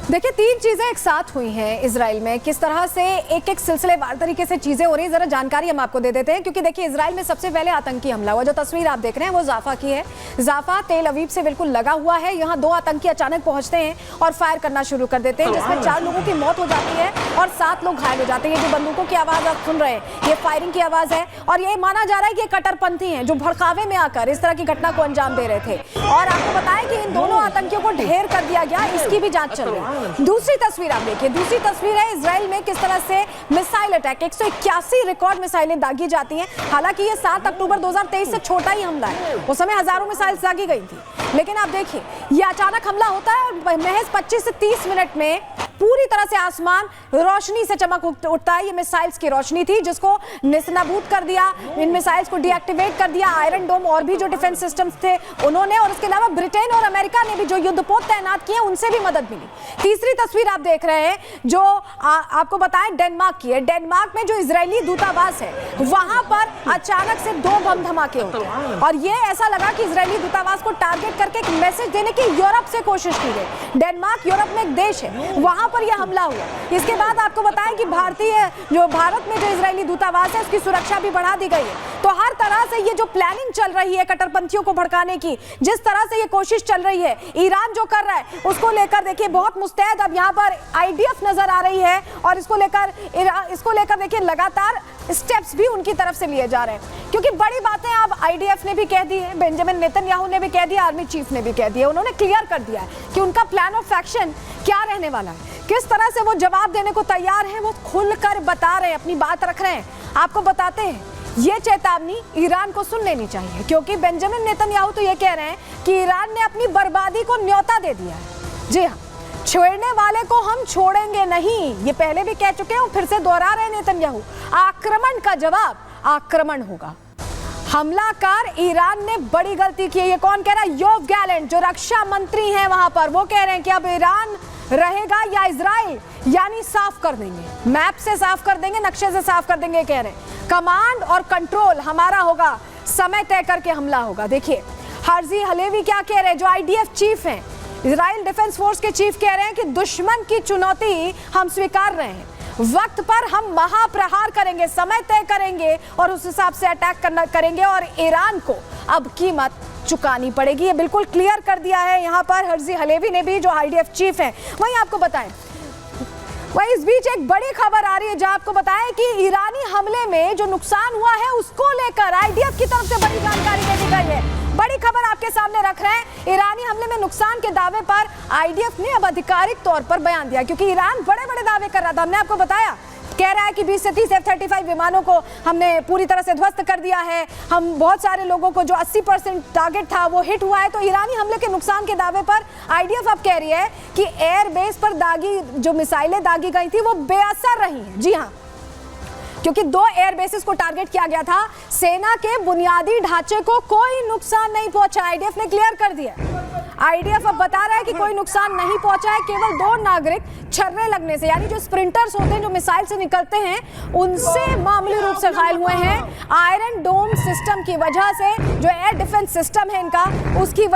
देखिए, तीन चीजें एक साथ हुई हैं इजराइल में। किस तरह से एक एक सिलसिलेवार तरीके से चीजें हो रही है, जरा जानकारी हम आपको दे देते हैं। क्योंकि देखिए, इजराइल में सबसे पहले आतंकी हमला हुआ। जो तस्वीर आप देख रहे हैं वो जाफा की है। जाफा तेल अवीव से बिल्कुल लगा हुआ है। यहाँ दो आतंकी अचानक पहुंचते हैं और फायर करना शुरू कर देते हैं, जिसमें 4 लोगों की मौत हो जाती है और 7 लोग घायल हो जाते हैं। जो बंदूकों की आवाज आप सुन रहे हैं, ये फायरिंग की आवाज है और ये माना जा रहा है कि ये कट्टरपंथी हैं जो भड़कावे में आकर इस तरह की घटना को अंजाम दे रहे थे। और आपको बताएं कि इन दोनों आतंकियों को ढेर कर दिया गया, इसकी भी जांच चल रही है। दूसरी तस्वीर आप देखिए, दूसरी तस्वीर है इजराइल में किस तरह से मिसाइल अटैक, 181 रिकॉर्ड मिसाइलें दागी जाती हैं। हालांकि ये 7 अक्टूबर 2023 से छोटा ही हमला है, उस समय हजारों मिसाइल दागी गई थी। लेकिन आप देखिए, ये अचानक हमला होता है और महज 25 से 30 मिनट में पूरी तरह से आसमान रोशनी से चमक उठता है। ये मिसाइल्स की रोशनी थी जिसको नेस्तनाबूद कर दिया, इन मिसाइल्स को डीएक्टिवेट कर दिया। आयरन डोम और भी जो डिफेंस सिस्टम्स थे उन्होंने, और इसके अलावा ब्रिटेन और अमेरिका ने भी जो युद्धपोत तैनात किए उनसे भी मदद मिली। तीसरी तस्वीर आप देख रहे हैं जो आपको बताएं डेनमार्क की है। डेनमार्क में जो इजरायली दूतावास है वहां पर अचानक से 2 बम धमाके होते हैं और ये ऐसा लगा कि इजरायली दूतावास को टारगेट करके एक मैसेज देने की यूरोप से कोशिश की गई। डेनमार्क यूरोप में एक देश है, वहां पर यह हमला हुआ। इसके बाद आपको बताएं कि भारत में जो इजरायली दूतावास है उसकी सुरक्षा भी बढ़ा दी गई है। तो हर तरह से ये जो प्लानिंग चल रही है कट्टरपंथियों को भड़काने की, जिस तरह से ये कोशिश चल रही है, ईरान जो कर रहा है उसको लेकर देखिए बहुत मुस्तैद अब यहाँ पर आईडीएफ नजर आ रही है और इसको लेकर देखिए लगातार स्टेप्स भी उनकी तरफ से लिए जा रहे हैं। क्योंकि बड़ी बातें अब आईडीएफ ने भी कह दी है, बेंजामिन नेतन्याहू ने भी कह दिया, आर्मी चीफ ने भी कह दिया। उन्होंने क्लियर कर दिया है कि उनका प्लान ऑफ एक्शन क्या रहने वाला है, किस तरह से वो जवाब देने को तैयार हैं, वो खुलकर बता रहे हैं, अपनी बात रख रहे हैं। आपको बताते हैं, ये चेतावनी ईरान को सुन लेनी चाहिए, क्योंकि बेंजामिन नेतन्याहू तो ये कह रहे हैं कि ईरान ने अपनी बर्बादी को न्योता दे दिया है। जी हाँ, छोड़ने वाले को हम छोड़ेंगे नहीं, ये पहले भी कह चुके हैं, फिर से दोहरा रहे नेतन्याहू। आक्रमण का जवाब आक्रमण होगा। हमलाकार ईरान ने बड़ी गलती की है। ये कौन कह रहा है? योव गैलेंट जो रक्षा मंत्री हैं वहां पर, वो कह रहे हैं कि अब ईरान रहेगा या इजराइल, यानी साफ कर देंगे, मैप से साफ कर देंगे, नक्शे से साफ कर देंगे। कह रहे हैं कमांड और कंट्रोल हमारा होगा, समय तय करके हमला होगा। देखिए हर्जी हलेवी क्या कह रहे हैं, जो आईडीएफ चीफ हैं, इजराइल डिफेंस फोर्स के चीफ, कह रहे हैं कि दुश्मन की चुनौती हम स्वीकार रहे हैं, वक्त पर हम महाप्रहार करेंगे, समय तय करेंगे और उस हिसाब से अटैक करेंगे और ईरान को अब कीमत चुकानी पड़ेगी। ये बिल्कुल क्लियर कर दिया है यहाँ पर हर्जी हलेवी ने भी, जो आईडीएफ चीफ हैं। वहीं आपको बताएं, वहीं इस बीच एक बड़ी खबर आ रही है जहां आपको बताएं कि ईरानी हमले में जो नुकसान हुआ है उसको लेकर आईडीएफ की तरफ से बड़ी जानकारी दे दी गई है। बड़ी खबर आपके सामने रख रहे हैं। ईरानी हमले में नुकसान के दावे पर आईडीएफ ने अब आधिकारिक तौर पर बयान दिया, क्योंकि ईरान बड़े बड़े दावे कर रहा था। हमने आपको बताया, कह रहा है कि 20 से 30 F-35 विमानों को हमने पूरी तरह से ध्वस्त कर दिया है, हम बहुत सारे लोगों को, जो 80% टारगेट था वो हिट हुआ है। तो ईरानी हमले के नुकसान के दावे पर आईडीएफ अब कह रही है कि एयरबेस पर दागी जो मिसाइलें दागी गई थी वो बेअसर रही हैं। जी हाँ, क्योंकि 2 एयरबेसेस को टारगेट किया गया था, सेना के बुनियादी ढांचे को कोई नुकसान नहीं पहुंचा। आईडीएफ ने क्लियर कर दिया। आईडीएफ अब बता रहा है कि कोई नुकसान नहीं पहुंचा है, केवल 2 नागरिक छर्रे लगने से, यानी जो स्प्रिंटर्स होते हैं जो मिसाइल से निकलते हैं, उनसे मामूली रूप से घायल हुए हैं। आयरन डोम सिस्टम की वजह से, जो एयर डिफेंस सिस्टम है इनका, उसकी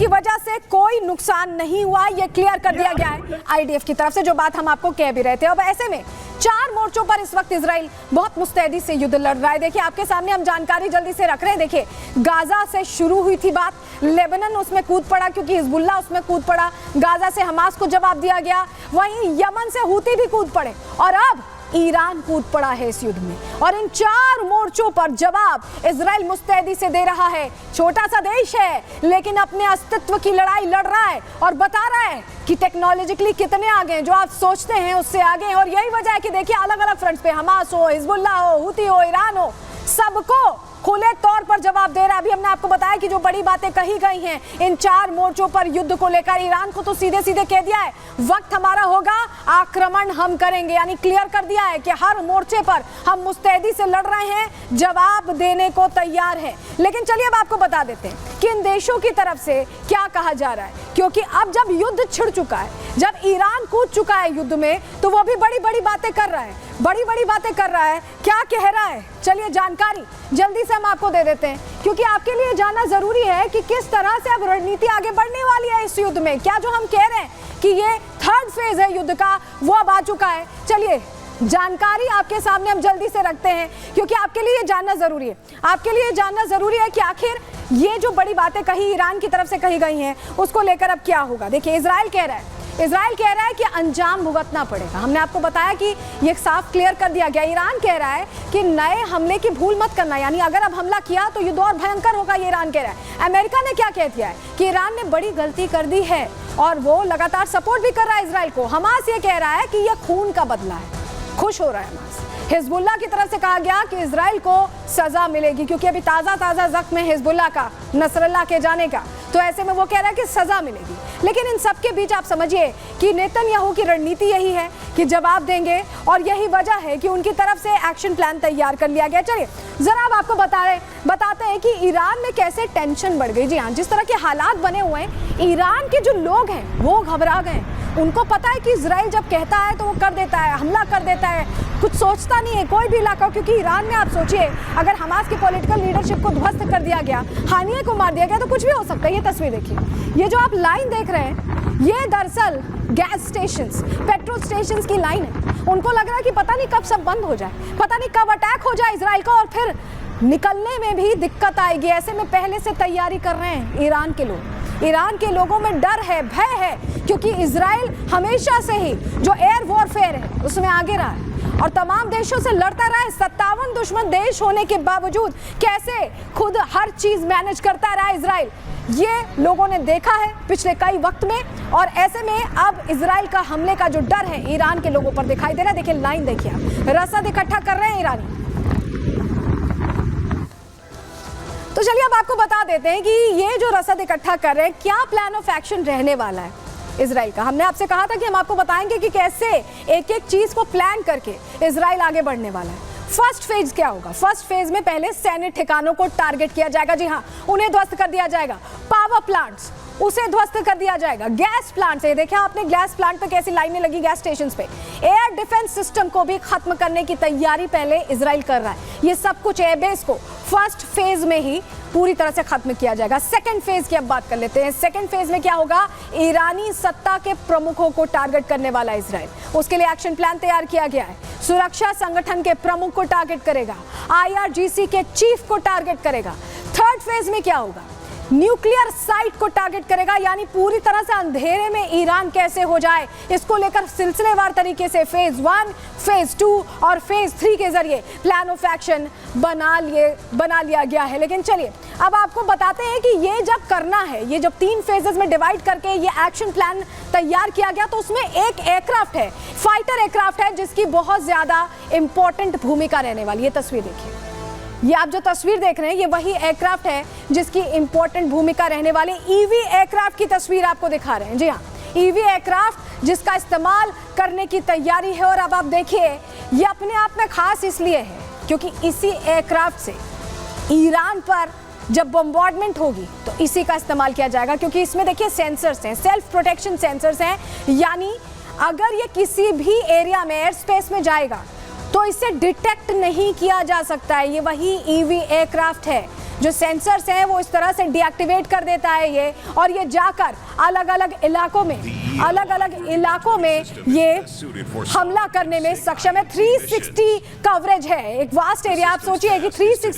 वजह से कोई नुकसान नहीं हुआ। ये क्लियर कर दिया गया है आईडीएफ की तरफ से, जो बात हम आपको कह भी रहे थे। अब ऐसे में 4 मोर्चों पर इस वक्त इजराइल बहुत मुस्तैदी से युद्ध लड़ रहा है। देखिए आपके सामने हम जानकारी जल्दी से रख रहे हैं। देखिए गाजा से शुरू हुई थी बात, लेबनान उसमें कूद पड़ा क्योंकि हिजबुल्लाह उसमें कूद पड़ा, गाजा से हमास को जवाब दिया गया, वहीं यमन से हूती भी कूद पड़े और अब ईरान कूद पड़ा है इस युद्ध में। और इन 4 मोर्चों पर जवाब इजराइल मुस्तैदी से दे रहा है। छोटा सा देश है लेकिन अपने अस्तित्व की लड़ाई लड़ रहा है और बता रहा है कि टेक्नोलॉजिकली कितने आगे हैं, जो आप सोचते हैं उससे आगे हैं। और यही वजह है कि देखिए अलग अलग फ्रंट्स पे, हमास हो, हिजबुल्लाह हो, हूती हो, ईरान हो, सबको खुले तौर पर जवाब दे रहा है। अभी हमने आपको बताया कि जो बड़ी बातें कही गई हैं इन 4 मोर्चों पर युद्ध को लेकर, ईरान को तो सीधे सीधे कह दिया है वक्त हमारा होगा, आक्रमण हम करेंगे, यानी क्लियर कर दिया है कि हर मोर्चे पर हम मुस्तैदी से लड़ रहे हैं, जवाब देने को तैयार हैं। लेकिन चलिए अब आपको बता देते हैं कि इन देशों की तरफ से क्या कहा जा रहा है, क्योंकि अब जब युद्ध छिड़ चुका है, जब ईरान कूद चुका है युद्ध में, तो वो भी बड़ी बड़ी बातें कर रहा है, बड़ी बड़ी बातें कर रहा है। क्या कह रहा है, चलिए जानकारी जल्दी से हम आपको दे देते हैं, क्योंकि आपके लिए जानना जरूरी है कि किस तरह से अब रणनीति आगे बढ़ने वाली है इस युद्ध में। क्या जो हम कह रहे हैं कि ये थर्ड फेज है युद्ध का, वो अब आ चुका है। चलिए जानकारी आपके सामने हम जल्दी से रखते हैं, क्योंकि आपके लिए ये जानना जरूरी है, आपके लिए जानना जरूरी है कि आखिर ये जो बड़ी बातें कही ईरान की तरफ से कही गई हैं उसको लेकर अब क्या होगा। देखिए इजराइल कह रहा है कि अंजाम भुगतना पड़ेगा। हमने आपको बताया कि ये साफ क्लियर कर दिया गया। ईरान कह रहा है कि नए हमले की भूल मत करना, यानी अगर अब हमला किया तो युद्ध और भयंकर होगा, ये ईरान कह रहा है। अमेरिका ने क्या कह दिया है कि ईरान ने बड़ी गलती कर दी है और वो लगातार सपोर्ट भी कर रहा है इजराइल को। हमास ये कह रहा है कि यह खून का बदला है, खुश हो रहा है हमास। हिजबुल्लाह की तरफ से कहा गया कि इजराइल को सजा मिलेगी, क्योंकि अभी ताजा जख्म है हिजबुल्लाह का नसरल्लाह के जाने का, तो ऐसे में वो कह रहा है कि सजा मिलेगी। लेकिन इन सब के बीच आप समझिए कि नेतन्याहू की रणनीति यही है कि जवाब देंगे, और यही वजह है कि उनकी तरफ से एक्शन प्लान तैयार कर लिया गया। चलिए जरा अब आपको बताते हैं कि ईरान में कैसे टेंशन बढ़ गई। जी हाँ, जिस तरह के हालात बने हुए हैं, ईरान के जो लोग हैं वो घबरा गए। उनको पता है कि इजराइल जब कहता है तो वो कर देता है, हमला कर देता है, कुछ सोचता नहीं है कोई भी इलाका। क्योंकि ईरान में आप सोचिए, अगर हमास की पॉलिटिकल लीडरशिप को ध्वस्त कर दिया गया, हानिया को मार दिया गया, तो कुछ भी हो सकता है। ये तस्वीर देखिए, ये जो आप लाइन देख रहे हैं, ये दरअसल गैस स्टेशंस, पेट्रोल स्टेशंस की लाइन है। उनको लग रहा है कि पता नहीं कब सब बंद हो जाए, पता नहीं कब अटैक हो जाए इजराइल का, और फिर निकलने में भी दिक्कत आएगी। ऐसे में पहले से तैयारी कर रहे हैं ईरान के लोग। ईरान के लोगों में डर है, भय है, क्योंकि इजराइल हमेशा से ही जो एयर वॉरफेयर है उसमें आगे रहा है और तमाम देशों से लड़ता रहा है। 57 दुश्मन देश होने के बावजूद कैसे खुद हर चीज मैनेज करता रहा इजराइल, ये लोगों ने देखा है पिछले कई वक्त में। और ऐसे में अब इजराइल का हमले का जो डर है ईरान के लोगों पर दिखाई दे रहा है। देखिए लाइन देखिए, आप रसद इकट्ठा कर रहे हैं ईरानी। तो चलिए अब आपको बता देते हैं कि ये जो रसद इकट्ठा कर रहे हैं, क्या प्लान ऑफ एक्शन रहने वाला है इजराइल का। हमने आपसे कहा था कि हम आपको बताएंगे कि कैसे एक एक चीज को प्लान करके इजराइल आगे बढ़ने वाला है। फर्स्ट फेज क्या होगा? फर्स्ट फेज में पहले सैन्य ठिकानों को टारगेट किया जाएगा। जी हाँ, उन्हें ध्वस्त कर दिया जाएगा। पावर प्लांट्स, उसे ध्वस्त कर दिया जाएगा। गैस प्लांट से देखिए आपने गैस प्लांट पे कैसी लाइनें लगी गैस स्टेशंस पे। एयर डिफेंस सिस्टम को भी खत्म करने की तैयारी पहले इजराइल कर रहा है। ये सब कुछ एयरबेस को फर्स्ट फेज में ही पूरी तरह से खत्म किया जाएगा। सेकंड फेज की अब बात कर लेते हैं। सेकंड फेज में क्या होगा? ईरानी सत्ता के प्रमुखों को टारगेट करने वाला इजराइल, उसके लिए एक्शन प्लान तैयार किया गया है। सुरक्षा संगठन के प्रमुख को टारगेट करेगा, IRGC के चीफ को टारगेट करेगा। थर्ड फेज में क्या होगा? न्यूक्लियर साइट को टारगेट करेगा, यानी पूरी तरह से अंधेरे में ईरान कैसे हो जाए, इसको लेकर सिलसिलेवार तरीके से फेज 1, फेज 2 और फेज 3 के जरिए प्लान ऑफ एक्शन बना लिया गया है। लेकिन चलिए अब आपको बताते हैं कि ये जब करना है, ये जब 3 फेजेस में डिवाइड करके ये एक्शन प्लान तैयार किया गया, तो उसमें एक एयरक्राफ्ट है, फाइटर एयरक्राफ्ट है, जिसकी बहुत ज्यादा इंपॉर्टेंट भूमिका रहने वाली है। तस्वीर देखिए, ये आप जो तस्वीर देख रहे हैं, ये वही एयरक्राफ्ट है जिसकी इंपॉर्टेंट भूमिका रहने वाली ईवी एयरक्राफ्ट की तस्वीर आपको दिखा रहे हैं। जी हाँ, ईवी एयरक्राफ्ट जिसका इस्तेमाल करने की तैयारी है। और अब आप देखिए, ये अपने आप में खास इसलिए है क्योंकि इसी एयरक्राफ्ट से ईरान पर जब बॉम्बार्डमेंट होगी तो इसी का इस्तेमाल किया जाएगा, क्योंकि इसमें देखिए सेंसर्स हैं, सेल्फ प्रोटेक्शन सेंसर्स हैं, यानी अगर ये किसी भी एरिया में एयर स्पेस में जाएगा तो इसे डिटेक्ट नहीं किया जा सकता है। ये वही ईवी एयरक्राफ्ट है, जो सेंसर्स हैं वो इस तरह से डीएक्टिवेट कर देता है ये, और ये जाकर अलग अलग इलाकों में ये हमला करने में सक्षम है। 360 कवरेज है, एक वास्ट एरिया। आप सोचिए कि 360